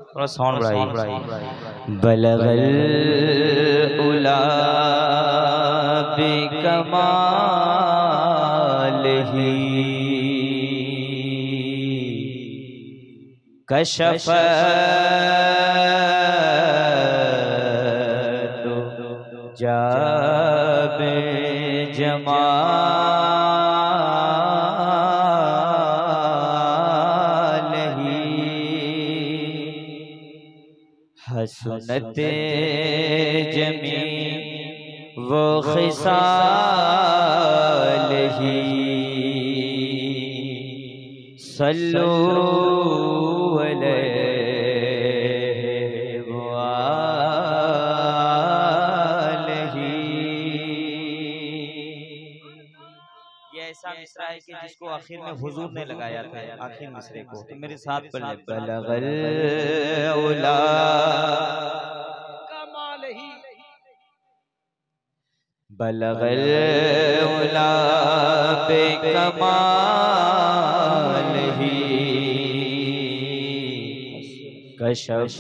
थोड़ा साउंड बढ़ाइए। बलगल उला बिकमालिही कशफ जाबे जमालिही हसनते जमी वो खिसालिही सल्लू अलैहि व आलिही। ये ऐसा मिसरा है कि जिसको आखिर में हुजूर ने लगाया था आखिर मिसरे को, तो मेरे साथ पढ़ ले। बलगल उला कमालिही बलगल उला बिकमालिही कशफ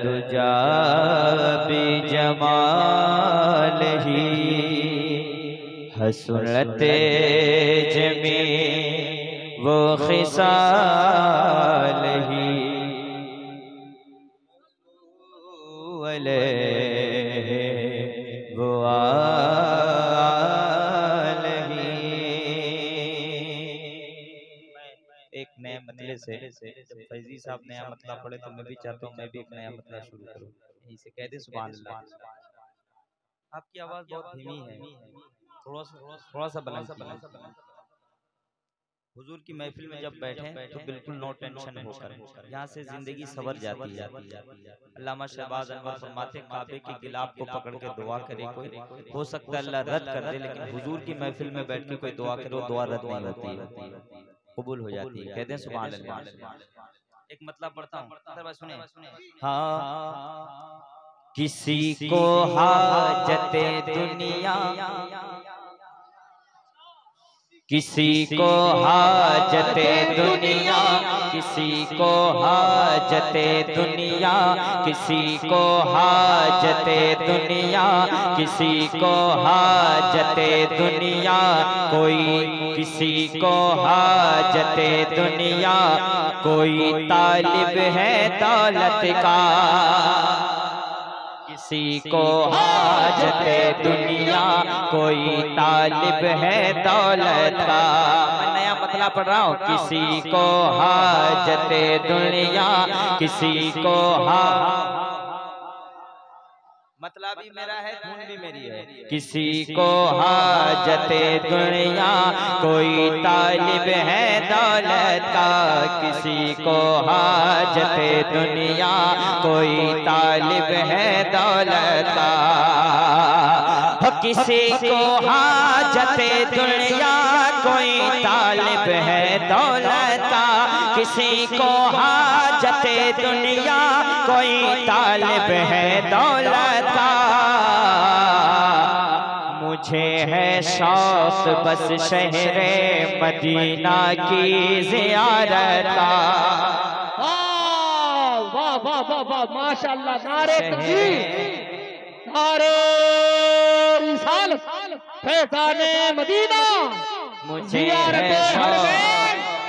दुजा बिजमालिही हसनते जमी वो खिसालिही अलैहि व आलिही। एक नए मतले से जब फैजी साहब नया मतला पढ़े तो मैं भी चाहता हूँ मैं भी एक नया मतला शुरू करूँ। यहीं से कह दे सुभान अल्लाह। आपकी आवाज बहुत धीमी है, थोड़ा सा बुलंद। हुजूर की महफिल में जब बैठे तो बिल्कुल नो टेंशन होकर यहाँ से जिंदगी सवर जाती है। अल्लामा शहबाज अनवर फरमाते काबे के गिलाफ को पकड़ के दुआ करे कोई, हो सकता है अल्लाह रद्द कर दे, लेकिन हुजूर की महफिल में बैठ के कोई दुआ करे वो दुआ रद्द नहीं होती, कबूल हो जाती है। कहते हैं सुभान अल्लाह। एक मतलब पढ़ता हूँ, सुने। हाँ किसी को हाजते दुनिया, किसी को हाजते दुनिया, किसी को हाजते दुनिया, किसी को हाजते दुनिया, किसी को हाजते दुनिया, कोई किसी को हाजते दुनिया, कोई तालिब है दौलत का, किसी को हाजते दुनिया, कोई तालिब है दौलत का। मैं नया मतला पढ़ रहा हूँ। किसी को हाजते दुनिया, किसी को मतलब भी मेरा है, धुन भी मेरी है। किसी को हाजते दुनिया, कोई तालिब है दौलत का, किसी को हाजते दुनिया, कोई तालिब है दौलत का। किसी को हाजते दुनिया, कोई तालिब है दौलत का, किसी को हाजते दुनिया, कोई तालिब है दौलत का। मुझे है शौक बस शहरे मदीना की ज़ियारत का। वाह वाह वाह वाह माशाअल्लाह। नारे तकबीर, नारे रिसालत, फैज़ाने मदीना। मुझे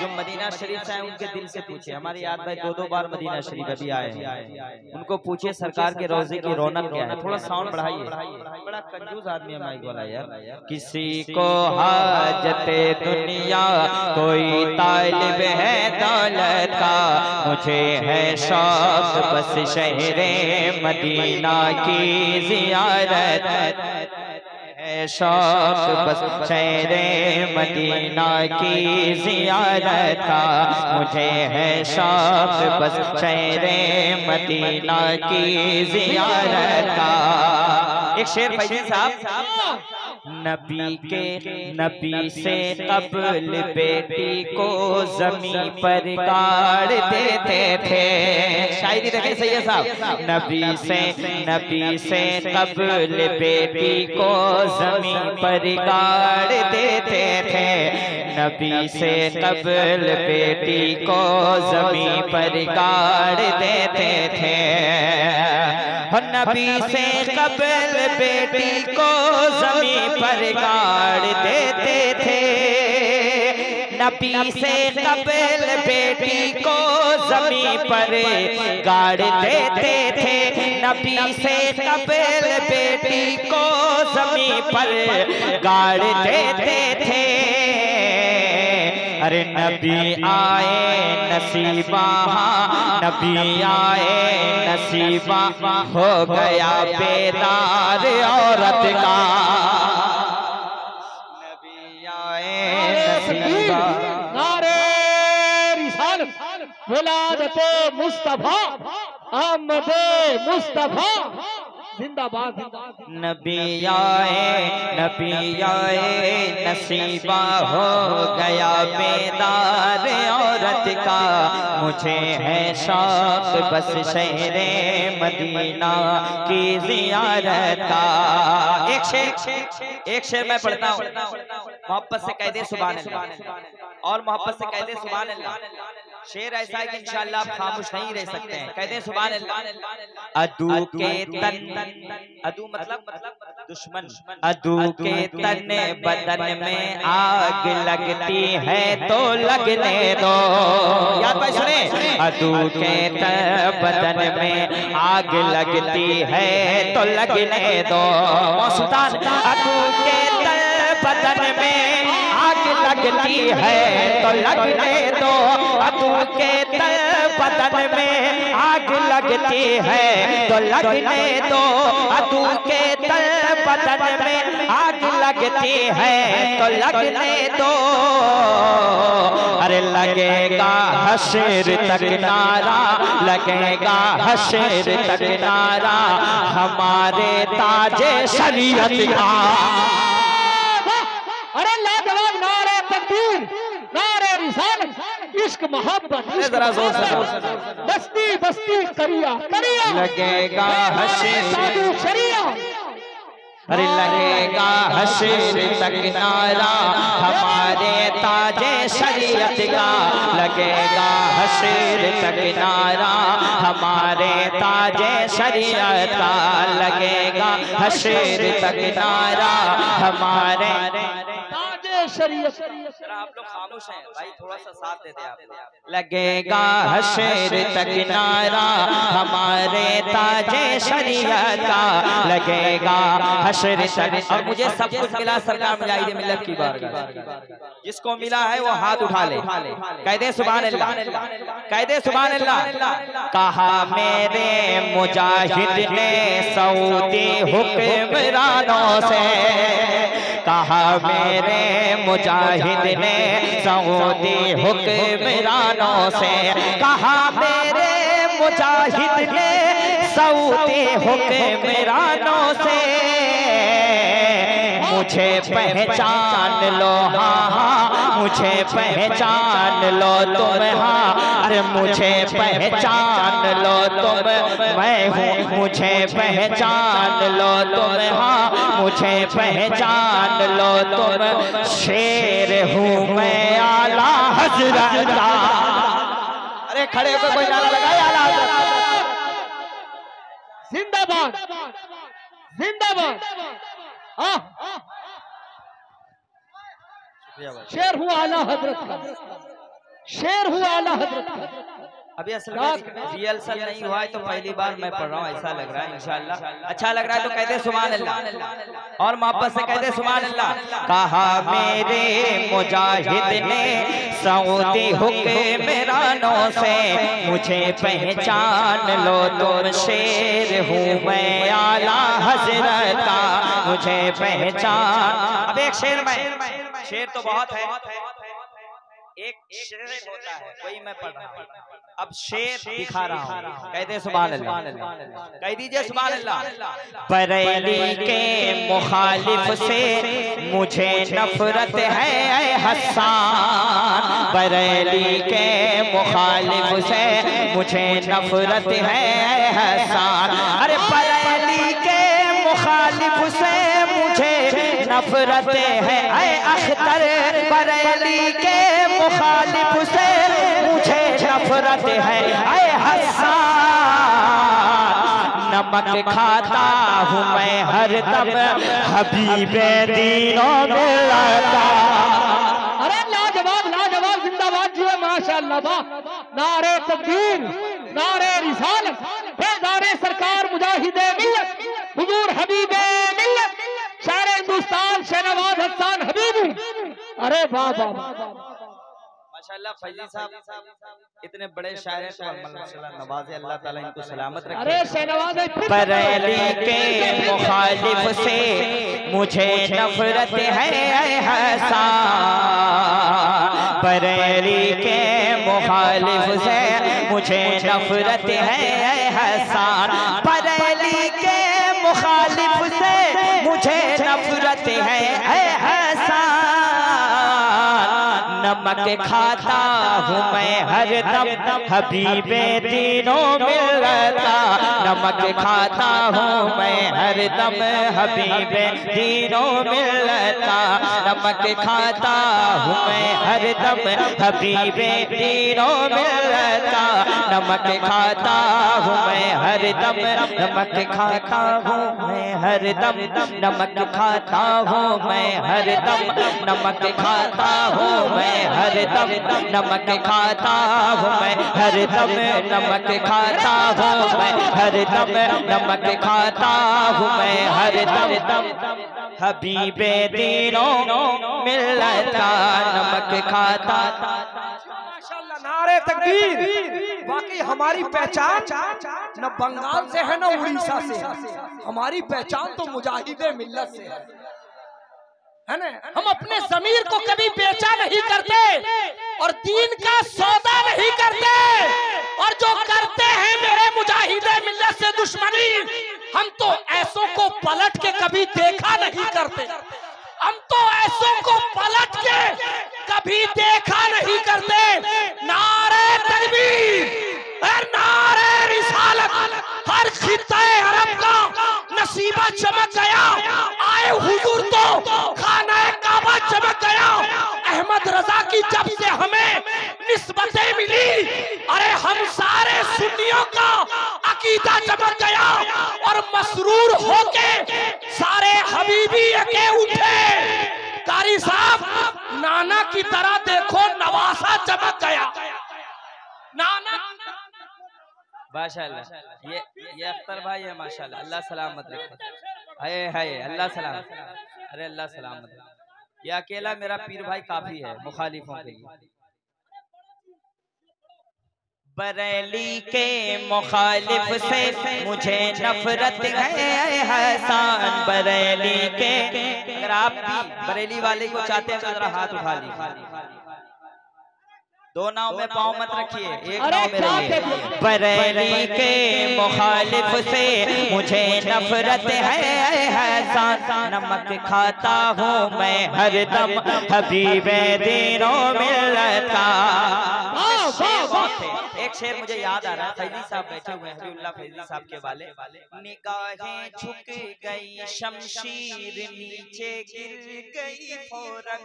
जो मदीना शरीफ से आए उनके दिल से पूछे। हमारे याद भाई दो बार मदीना शरीफ अभी आए हैं, उनको पूछिए सरकार के रोजे की रौनक क्या है। थोड़ा साउंड बढ़ाइए, बड़ा कंजूस आदमी है माइक वाला यार। किसी को हाजते दुनिया, कोई तालिब है दौलत का, मुझे है शौक बस शहरे मदीना की ज़ियारत, है शौक बस शहरे मदीना की ज़ियारत का, मुझे है शौक बस शहरे मदीना की ज़ियारत का। एक शेर फैज़ी साहब नबी से कब्ल बेटी को ज़मीन पर गाड़ देते थे। शायरी देखें सैयद साहब। नबी से कब्ल बेटी को ज़मीन पर गाड़ देते थे। नबी से कब्ल बेटी को ज़मीन पर गाड़ देते थे। नबी से कब्ल बेटी को ज़मीन पर गाड़ देते थे। नबी से कब्ल बेटी को ज़मीन पर गाड़ देते थे। नबी से कब्ल बेटी को ज़मीन पर गाड़ देते थे। अरे नबी आए नसीबा, नबी आए नसीबा, हो गया बेदार औरत का। नबी आए नसीबा। नारे रिसालत, विलादत मुस्तफा, अहमद मुस्तफा जिंदाबाद। नबी आए नसीबा, हो गया बेदार औरत का। मुझे है शौक बस शहरे मदीना की ज़ियारत का। एक शेर मैं पढ़ता हूँ। मोहब्बत से कह दे सुभान अल्लाह, और मोहब्बत से कह दे सुभान अल्लाह। शेर ऐसा है कि इंशाअल्लाह आप खामोश नहीं रह सकते हैं। कहते हैं सुभान अल्लाह। अदू के तन, अदू मतलब दुश्मन, अदू के तन बदन में आग लगती है तो लगने दो। याद भाई सुने। अदू के तन बदन में आग लगती है तो लगने दो। सुल्तान, अदू के तन बदन में आग लगती है तो लगने दो। अदू के तन बदन में आग लगती है तो लगने दो। अदू के तन बदन में आग लगती है तो लगने दो। अरे लगेगा हश्र तक नारा, लगेगा हश्र तक नारा, हमारे ताजे शरीयत का। अरे लाजवाब नारे तकबीर, नारे रिसालत, इश्क मोहब्बत, बस्ती बस्ती करिया करिया, लगेगा साधु शरिया। अरे लगेगा हश्र तक नारा, हमारे ताजे शरीयत का। लगेगा हश्र तक नारा, हमारे ताजे शरीयत का। लगेगा हश्र तक नारा, हमारे ताजे शरीयत। आप लोग खामोश हैं भाई, थोड़ा सा साथ देते आप लोग। लगेगा हश्र तक नारा, हमारे ताजे शरीयत का। लगेगा हश्र तक। और मुझे सब कुछ मिला सरकार मुजाहिद मिल्लत की बारगाह। जिसको मिला है वो हाथ उठा ले, कह दे सुभान अल्लाह, कह दे सुभान अल्लाह। कहा मेरे मुजाहिद ने सऊदी हुक्मरानों से, कहा मेरे मुजाहिद ने सऊदी हुक्मरानों से, कहा मेरे मुजाहिद ने सऊदी हुक्मरानों से। मुझे पहचान लो, हाँ मुझे पहचान लो तुम, हाँ अरे मुझे पहचान लो तुम, मैं हूँ मुझे पहचान लो तुम, हाँ मुझे पहचान लो तुम। शेर हूँ मैं आला हज़रत का। अरे खड़े होकर कोई नारा लगाए आला हज़रत। जिंदाबाद जिंदाबाद। शेर हुआ आला हजरत का, शेर हुआ आला हजरत का। अभी असल में रिहर्सल नहीं हुआ है तो पहली बार मैं पढ़ रहा हूँ, ऐसा लग रहा है। इंशाल्लाह अच्छा लग रहा है तो कहते सुभान अल्लाह, और मोहब्बत से कहते सुभान अल्लाह। कहा मेरे मुजाहिद ने सऊदी हुक्मरानों से, मुझे पहचान लो तुम, शेर हूँ मैं आला हज़रत का, मुझे पहचान। अब एक शेर में, शेर तो बहुत है, एक शेर होता है वही मैं पढ़ रहा हूँ। अब शेर दिखा रहा हूँ, कहते सुभान अल्लाह, कह दीजिए सुभान अल्लाह। बरेली के मुखालिफ से मुझे नफरत है हसन, बरेली के मुखालिफ से मुझे नफरत है हसन। अरे बरेली के मुखालिफ से मुझे नफरत है अख्तर, बरेली के मुखालिफ से मुझे नफरत है हसन। नमक खाता हूँ मैं हर दम हबीबे दीनों मिलता। अरे लाजवाब लाजवाब, जिंदाबाद जी, माशाअल्लाह। नारे तकबीर, नारे रिसालत, बेदारे सरकार मुजाहिदे मिल्लत, हुजूर हबीबे मिल्लत, सारे हिंदुस्तान शहनवाज हसन हबीबी। अरे वाह वाह माशाअल्लाह। फैजी साहब इतने बड़े शायर हैं, तो माशाअल्लाह नवाज़े, अल्लाह ताला इनको सलामत रखे। अरे शहनवाज बरेली के मुखालिफ से मुझे नफरत है हसन, बरेली के मुखालिफ से मुझे नफरत है हसन, बरेली के मुखालिफ से मुझे नफरत है हसन। नमक खाता हूँ मैं हर दम हबीबे दीनों मिलता, नमक खाता हूँ मैं हर दम हबीबे दीनों मिलता, नमक खाता हूँ मैं हर दम हबीबे दीनों मिलता, नमक खाता हूँ मैं हर दम, नमक खाता हूँ मैं हर दम, नमक खाता हूँ मैं हर दम, नमक खाता हूँ मैं हर दम, नमक खाता हूँ मैं हर दम, नमक खाता हूँ मैं हर दम, नमक खाता हूँ मैं हर दम, हबीबे दीनों मिलता, नमक खाता। माशाअल्लाह, नारे तकबीर। वाकई हमारी पहचान न बंगाल से है न उड़ीसा से, हमारी पहचान तो मुजाहिदे मिल्लत से है ना। हम अपने ज़मीर को कभी बेचा नहीं करते और दीन का सौदा नहीं करते, और जो करते हैं मेरे मुजाहिदे मिल्लत से दुश्मनी, हम तो ऐसों को पलट के कभी देखा नहीं करते, हम तो ऐसों को पलट के कभी देखा नहीं करते। नारे तकबीर, नारे रिसालत, हर खित्ते अरब का नसीबा चमक गया, आए हुजूर तो खाना काबा चमक गया। अहमद रजा की जब से हमें निस्बतें मिली, अरे हम सारे सुन्नियों का अकीदा चमक गया, और मसरूर होके सारे हबीबी के उठे। कारी साहब, नाना की तरह देखो नवासा चमक गया, नाना। माशाअल्लाह, ये अख्तर भाई है माशाअल्लाह, अल्लाह सलामत रखे। है अल्लाह सलामत, अरे अल्लाह सलामत। ये अकेला मेरा पीर भाई काफी है मुखालिफों के लिए। बरेली के मुखालिफ से मुझे नफरत है हसन, बरेली के। अगर आप भी बरेली वाले को चाहते हैं तो जरा हाथ उठा लीजिए। दो नाव में पाँव मत रखिए, एक नाव में रहिए। बरेली के मुखालिफ से मुझे नफरत है हसन, नमक खाता हूँ मैं हर दम हबीबे दीनों मिलता। एक शेर मुझे याद आ रहा है, फैजी साहब बैठे हुए हैं, हबीबुल्लाह फैजी साहब के वाले। निगाहें झुक गई शमशीर नीचे गिर गई फौरन,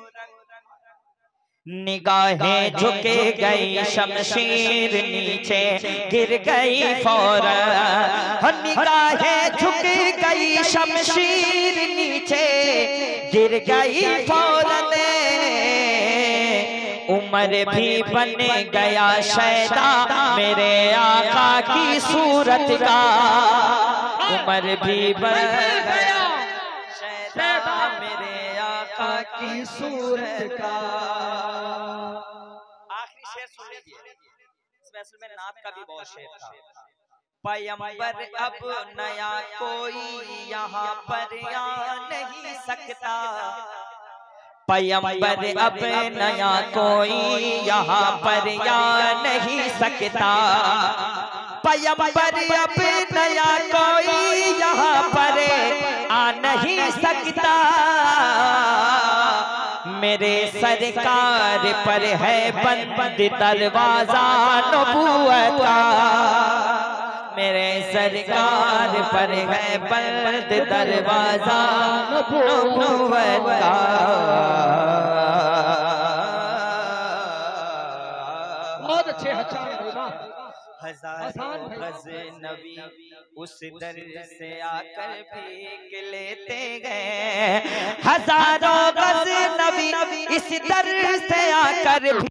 निगाहें झुक गई शमशीर नीचे गिर गई फौरन, निगाहें झुक गई शमशीर नीचे गिर गई फौरन। उमर भी बन गया शैदा मेरे आका की सूरत का, उमर भी बन गया शैदा मेरे आका की सूरत का। आखिरी शेर सुन लीजिए, इसमें असल में नात का भी बहुत शेर था। पैगंबर अब नया कोई यहाँ पर आ नहीं सकता, पैगंबर अब नया कोई यहाँ पर या नहीं सकता, पैगंबर अब नया कोई यहाँ पर आ नहीं सकता। मेरे सरकार पर है बंद दरवाजा नबूवत का, मेरे सरकार पर है बंद दरवाजा नबूवत का। बहुत अच्छे हजारों गज नबी उस दर से आकर भीग लेते गए, हजारों गज नबी इस दर से आकर